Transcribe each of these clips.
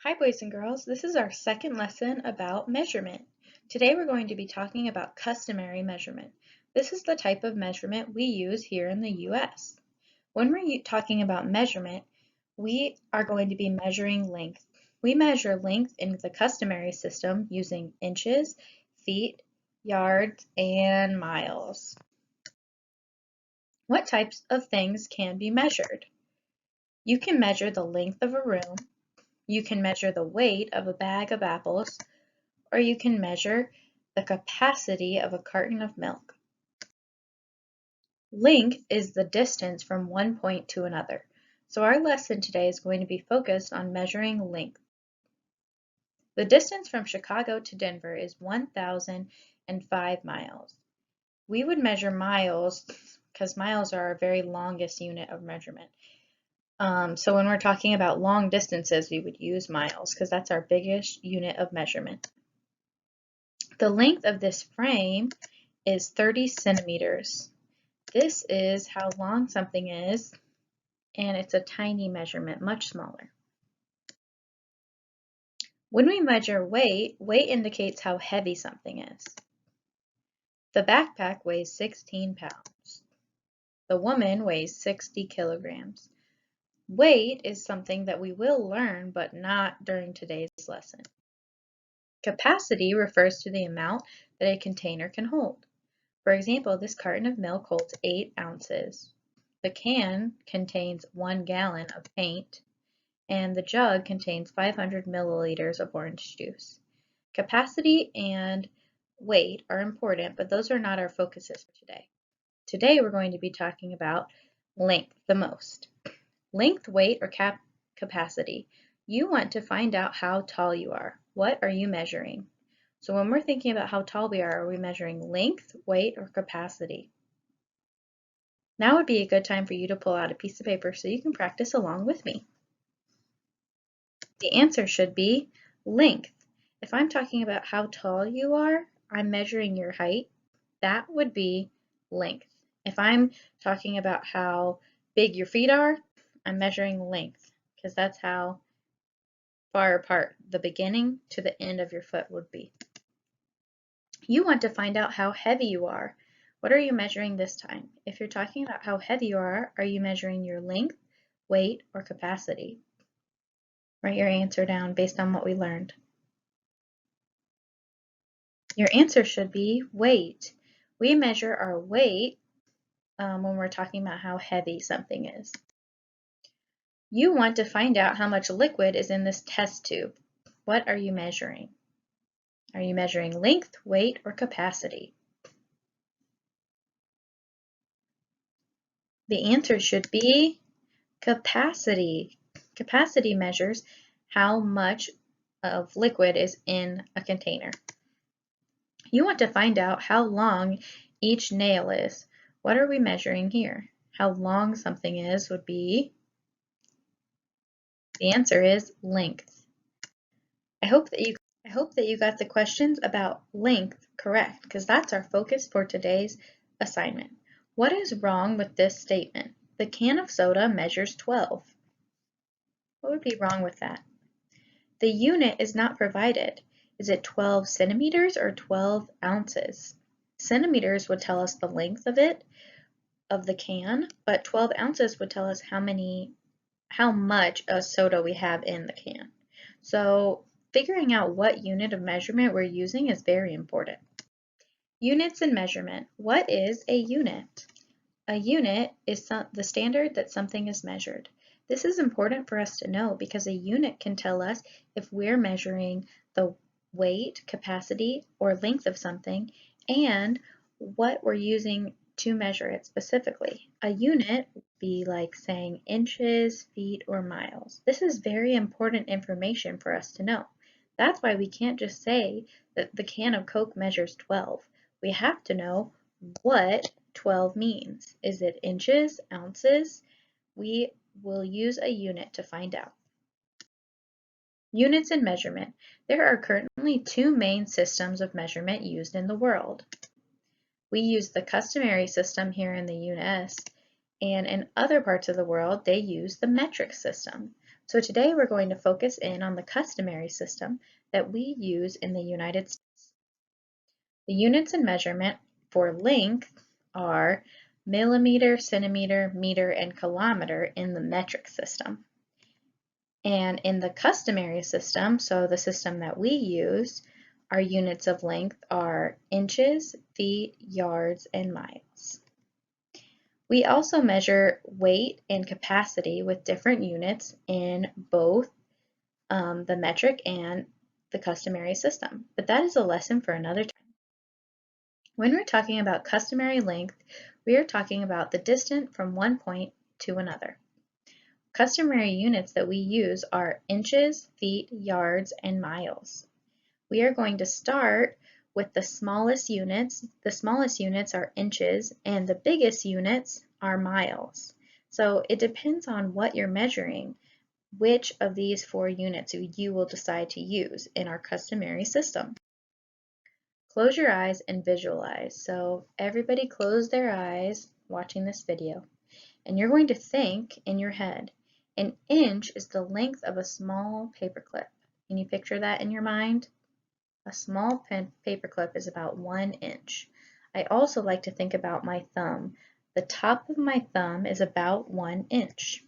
Hi boys and girls, this is our second lesson about measurement. Today we're going to be talking about customary measurement. This is the type of measurement we use here in the US. When we're talking about measurement, we are going to be measuring length. We measure length in the customary system using inches, feet, yards, and miles. What types of things can be measured? You can measure the length of a room. You can measure the weight of a bag of apples, or you can measure the capacity of a carton of milk. Length is the distance from one point to another. So our lesson today is going to be focused on measuring length. The distance from Chicago to Denver is 1,005 miles. We would measure miles because miles are our very longest unit of measurement. So when we're talking about long distances, we would use miles because that's our biggest unit of measurement. The length of this frame is 30 centimeters. This is how long something is, and it's a tiny measurement, much smaller. When we measure weight, weight indicates how heavy something is. The backpack weighs 16 pounds. The woman weighs 60 kilograms. Weight is something that we will learn, but not during today's lesson. Capacity refers to the amount that a container can hold. For example, this carton of milk holds 8 ounces. The can contains 1 gallon of paint, and the jug contains 500 milliliters of orange juice. Capacity and weight are important, but those are not our focuses for today. Today we're going to be talking about length the most. Length, weight, or capacity. You want to find out how tall you are. What are you measuring? So when we're thinking about how tall we are we measuring length, weight, or capacity? Now would be a good time for you to pull out a piece of paper so you can practice along with me. The answer should be length. If I'm talking about how tall you are, I'm measuring your height. That would be length. If I'm talking about how big your feet are, I'm measuring length because that's how far apart the beginning to the end of your foot would be. You want to find out how heavy you are. What are you measuring this time? If you're talking about how heavy you are you measuring your length, weight, or capacity? Write your answer down based on what we learned. Your answer should be weight. We measure our weight when we're talking about how heavy something is. You want to find out how much liquid is in this test tube. What are you measuring? Are you measuring length, weight, or capacity? The answer should be capacity. Capacity measures how much of liquid is in a container. You want to find out how long each nail is. What are we measuring here? How long something is would be, the answer is length. I hope that you got the questions about length correct because that's our focus for today's assignment. What is wrong with this statement? The can of soda measures 12. What would be wrong with that? The unit is not provided. Is it 12 centimeters or 12 ounces? Centimeters would tell us the length of the can, but 12 ounces would tell us how much of soda we have in the can. So figuring out what unit of measurement we're using is very important. Units and measurement. What is a unit? A unit is the standard that something is measured. This is important for us to know because a unit can tell us if we're measuring the weight, capacity, or length of something and what we're using to measure it specifically. A unit would be like saying inches, feet, or miles. This is very important information for us to know. That's why we can't just say that the can of Coke measures 12. We have to know what 12 means. Is it inches, ounces? We will use a unit to find out. Units and measurement. There are currently 2 main systems of measurement used in the world. We use the customary system here in the US, and in other parts of the world they use the metric system. So today we're going to focus in on the customary system that we use in the United States. The units in measurement for length are millimeter, centimeter, meter, and kilometer in the metric system. And in the customary system, so the system that we use, our units of length are inches, feet, yards, and miles. We also measure weight and capacity with different units in both the metric and the customary system, but that is a lesson for another time. When we're talking about customary length, we are talking about the distance from one point to another. Customary units that we use are inches, feet, yards, and miles. We are going to start with the smallest units. The smallest units are inches, and the biggest units are miles. So it depends on what you're measuring, which of these 4 units you will decide to use in our customary system. Close your eyes and visualize. So everybody close their eyes watching this video, and you're going to think in your head, an inch is the length of a small paperclip. Can you picture that in your mind? A small paperclip is about 1 inch. I also like to think about my thumb. The top of my thumb is about 1 inch.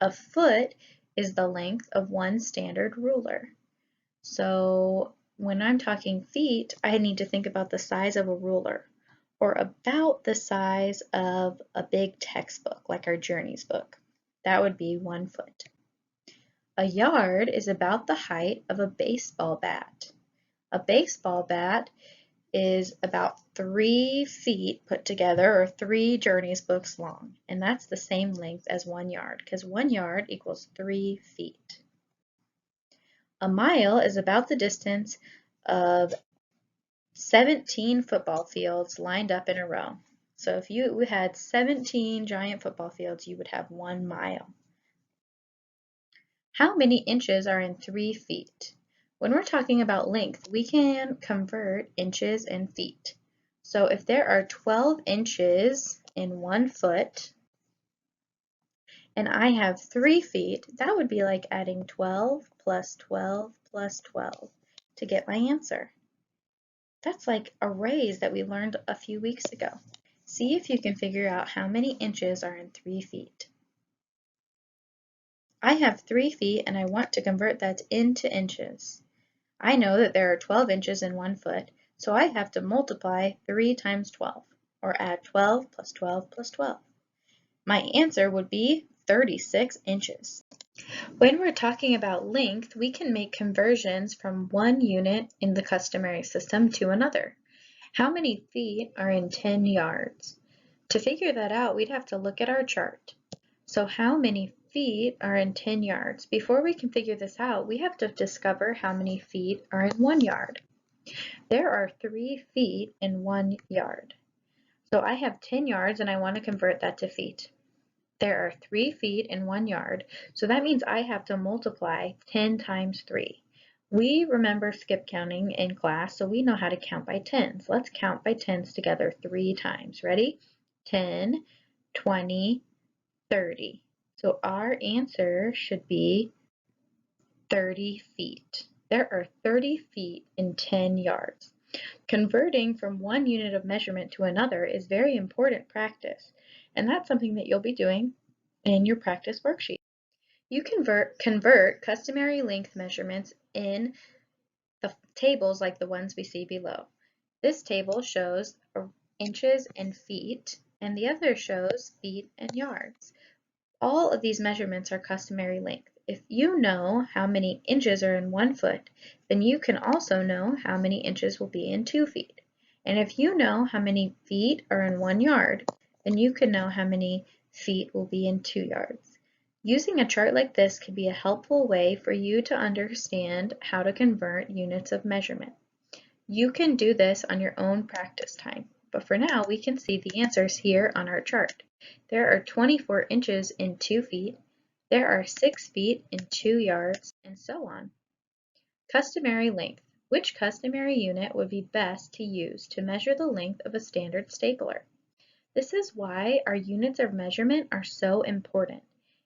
A foot is the length of 1 standard ruler. So when I'm talking feet, I need to think about the size of a ruler, or about the size of a big textbook, like our Journeys book. That would be 1 foot. A yard is about the height of a baseball bat. A baseball bat is about 3 feet put together, or 3 Journeys books long, and that's the same length as 1 yard, because 1 yard equals 3 feet. A mile is about the distance of 17 football fields lined up in a row. So if you had 17 giant football fields, you would have 1 mile. How many inches are in 3 feet? When we're talking about length, we can convert inches and feet. So if there are 12 inches in 1 foot, and I have 3 feet, that would be like adding 12 plus 12 plus 12 to get my answer. That's like arrays that we learned a few weeks ago. See if you can figure out how many inches are in 3 feet. I have 3 feet and I want to convert that into inches. I know that there are 12 inches in 1 foot, so I have to multiply 3 times 12, or add 12 plus 12 plus 12. My answer would be 36 inches. When we're talking about length, we can make conversions from one unit in the customary system to another. How many feet are in 10 yards? To figure that out, we'd have to look at our chart. So how many feet are in 10 yards? Before we can figure this out, we have to discover how many feet are in 1 yard. There are 3 feet in 1 yard. So I have 10 yards and I want to convert that to feet. There are 3 feet in 1 yard, so that means I have to multiply 10 times 3. We remember skip counting in class, so we know how to count by tens. Let's count by tens together 3 times. Ready? 10, 20, 30. So our answer should be 30 feet. There are 30 feet in 10 yards. Converting from one unit of measurement to another is very important practice, and that's something that you'll be doing in your practice worksheet. You convert customary length measurements in the tables like the ones we see below. This table shows inches and feet, and the other shows feet and yards. All of these measurements are customary length. If you know how many inches are in 1 foot, then you can also know how many inches will be in 2 feet. And if you know how many feet are in 1 yard, then you can know how many feet will be in 2 yards. Using a chart like this can be a helpful way for you to understand how to convert units of measurement. You can do this on your own practice time, but for now we can see the answers here on our chart. There are 24 inches in 2 feet, there are 6 feet in 2 yards, and so on. Customary length. Which customary unit would be best to use to measure the length of a standard stapler? This is why our units of measurement are so important.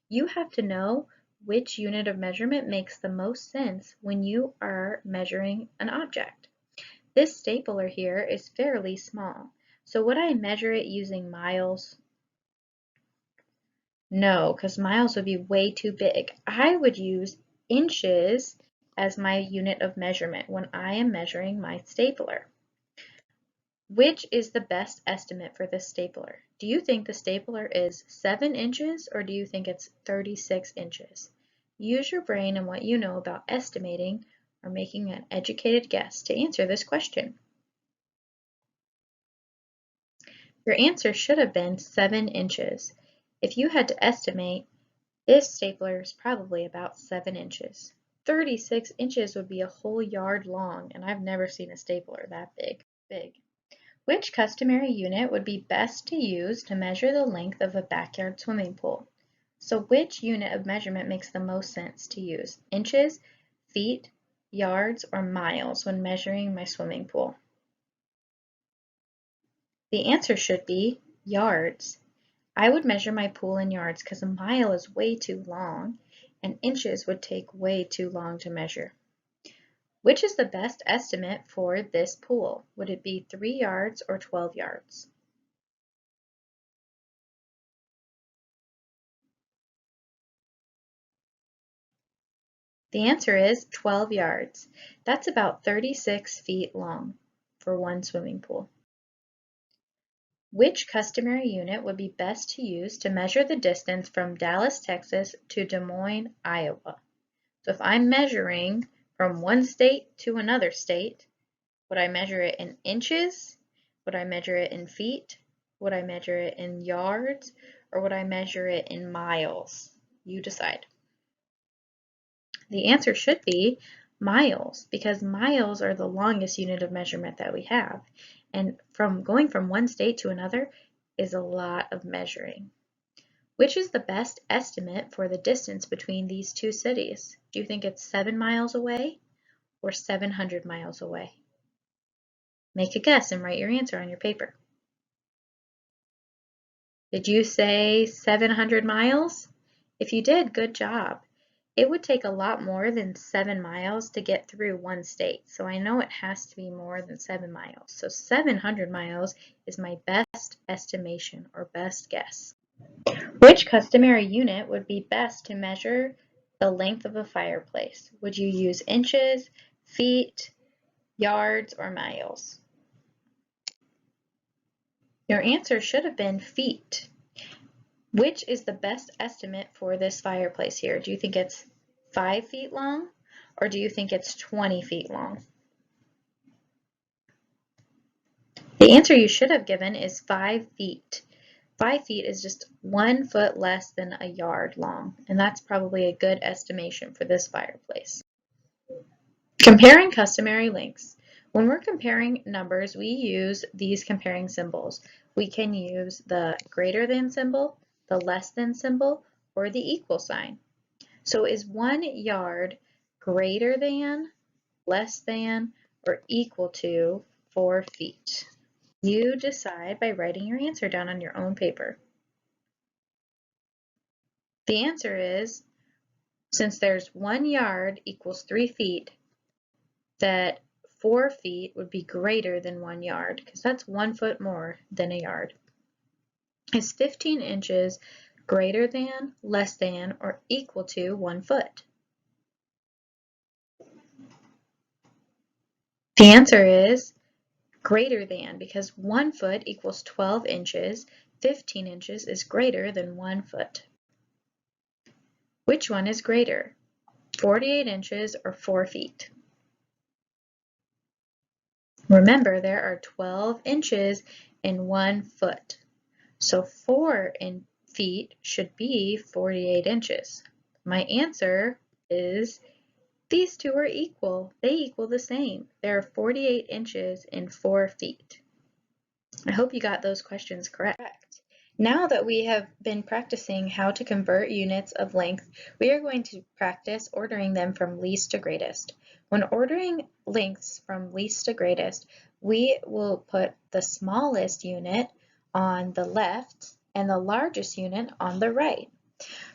You have to know which unit of measurement makes the most sense when you are measuring an object. This stapler here is fairly small, so would I measure it using miles? No, because miles would be way too big. I would use inches as my unit of measurement when I am measuring my stapler. Which is the best estimate for this stapler? Do you think the stapler is 7 inches or do you think it's 36 inches? Use your brain and what you know about estimating or making an educated guess to answer this question. Your answer should have been 7 inches. If you had to estimate, this stapler is probably about 7 inches. 36 inches would be a whole yard long, and I've never seen a stapler that big. Which customary unit would be best to use to measure the length of a backyard swimming pool? So which unit of measurement makes the most sense to use? Inches, feet, yards, or miles when measuring my swimming pool? The answer should be yards. I would measure my pool in yards because a mile is way too long and inches would take way too long to measure. Which is the best estimate for this pool? Would it be 3 yards or 12 yards? The answer is 12 yards. That's about 36 feet long for one swimming pool. Which customary unit would be best to use to measure the distance from Dallas, Texas to Des Moines, Iowa? So if I'm measuring from one state to another state, would I measure it in inches? Would I measure it in feet? Would I measure it in yards? Or would I measure it in miles? You decide. The answer should be miles, because miles are the longest unit of measurement that we have. And from going from one state to another is a lot of measuring. Which is the best estimate for the distance between these two cities? Do you think it's 7 miles away or 700 miles away? Make a guess and write your answer on your paper. Did you say 700 miles? If you did, good job. It would take a lot more than 7 miles to get through one state, so I know it has to be more than 7 miles. So 700 miles is my best estimation or best guess. Which customary unit would be best to measure the length of a fireplace? Would you use inches, feet, yards, or miles? Your answer should have been feet. Which is the best estimate for this fireplace here? Do you think it's 5 feet long or do you think it's 20 feet long? The answer you should have given is 5 feet. 5 feet is just 1 foot less than a yard long, and that's probably a good estimation for this fireplace. Comparing customary lengths. When we're comparing numbers, we use these comparing symbols. We can use the greater than symbol, the less than symbol, or the equal sign. So is 1 yard greater than, less than, or equal to 4 feet? You decide by writing your answer down on your own paper. The answer is, since there's 1 yard equals 3 feet, that 4 feet would be greater than 1 yard, because that's 1 foot more than a yard. Is 15 inches greater than, less than, or equal to 1 foot? The answer is greater than, because 1 foot equals 12 inches. 15 inches is greater than 1 foot. Which one is greater, 48 inches or 4 feet? Remember, there are 12 inches in 1 foot. So 4 feet should be 48 inches. My answer is these two are equal. They equal the same. There are 48 inches in 4 feet. I hope you got those questions correct. Now that we have been practicing how to convert units of length, we are going to practice ordering them from least to greatest. When ordering lengths from least to greatest, we will put the smallest unit on the left and the largest unit on the right.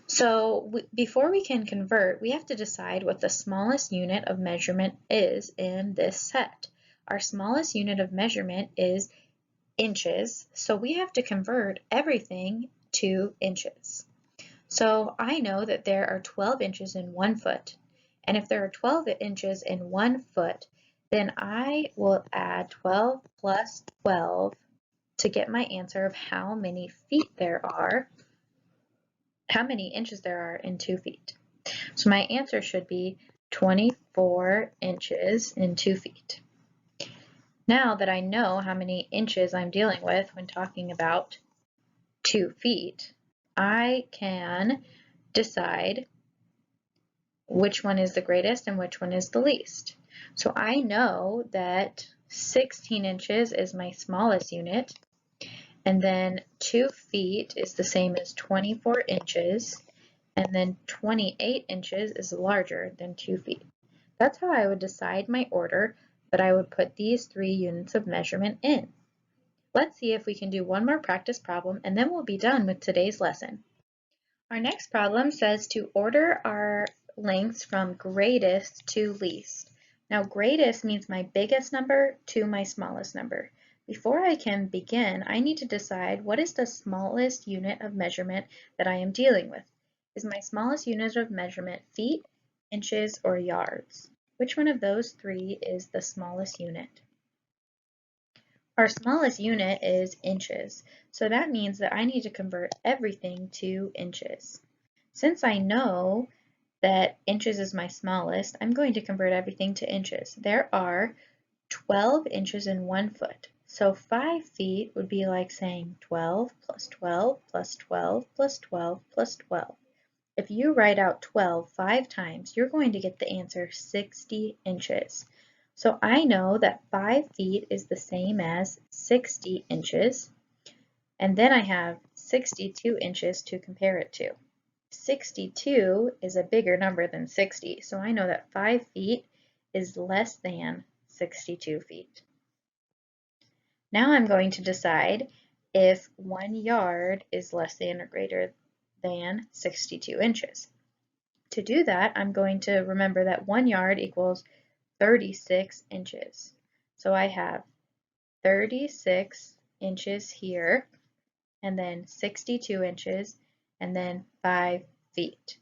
So before we can convert, we have to decide what the smallest unit of measurement is in this set. Our smallest unit of measurement is inches, so we have to convert everything to inches. So I know that there are 12 inches in 1 foot, and if there are 12 inches in 1 foot, then I will add 12 plus 12 to get my answer of how many inches there are in 2 feet. So my answer should be 24 inches in 2 feet. Now that I know how many inches I'm dealing with when talking about 2 feet, I can decide which one is the greatest and which one is the least. So I know that 16 inches is my smallest unit, and then 2 feet is the same as 24 inches, and then 28 inches is larger than 2 feet. That's how I would decide my order, but I would put these 3 units of measurement in. Let's see if we can do one more practice problem, and then we'll be done with today's lesson. Our next problem says to order our lengths from greatest to least. Now, greatest means my biggest number to my smallest number. Before I can begin, I need to decide what is the smallest unit of measurement that I am dealing with. Is my smallest unit of measurement feet, inches, or yards? Which one of those 3 is the smallest unit? Our smallest unit is inches, so that means that I need to convert everything to inches. Since I know that inches is my smallest, I'm going to convert everything to inches. There are 12 inches in 1 foot, so 5 feet would be like saying 12 plus 12 plus 12 plus 12 plus 12. If you write out 12 5 times, you're going to get the answer 60 inches. So I know that 5 feet is the same as 60 inches, and then I have 62 inches to compare it to. 62 is a bigger number than 60, so I know that 5 feet is less than 62 feet. Now I'm going to decide if 1 yard is less than or greater than 62 inches. To do that, I'm going to remember that 1 yard equals 36 inches. So I have 36 inches here, and then 62 inches, and then 5 feet.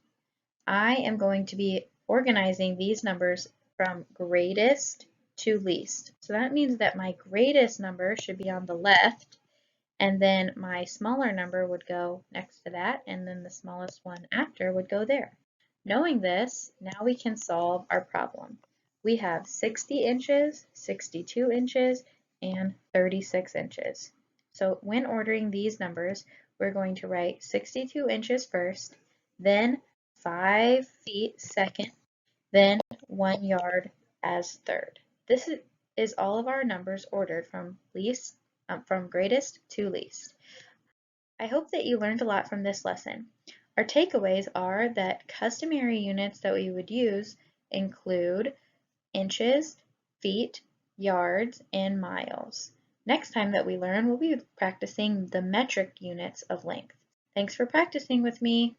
I am going to be organizing these numbers from greatest to least. So that means that my greatest number should be on the left, and then my smaller number would go next to that, and then the smallest one after would go there. Knowing this, now we can solve our problem. We have 60 inches, 62 inches, and 36 inches. So when ordering these numbers, we're going to write 62 inches first, then 5 feet second, then 1 yard as third. This is all of our numbers ordered from greatest to least. I hope that you learned a lot from this lesson. Our takeaways are that customary units that we would use include inches, feet, yards, and miles. Next time that we learn, we'll be practicing the metric units of length. Thanks for practicing with me.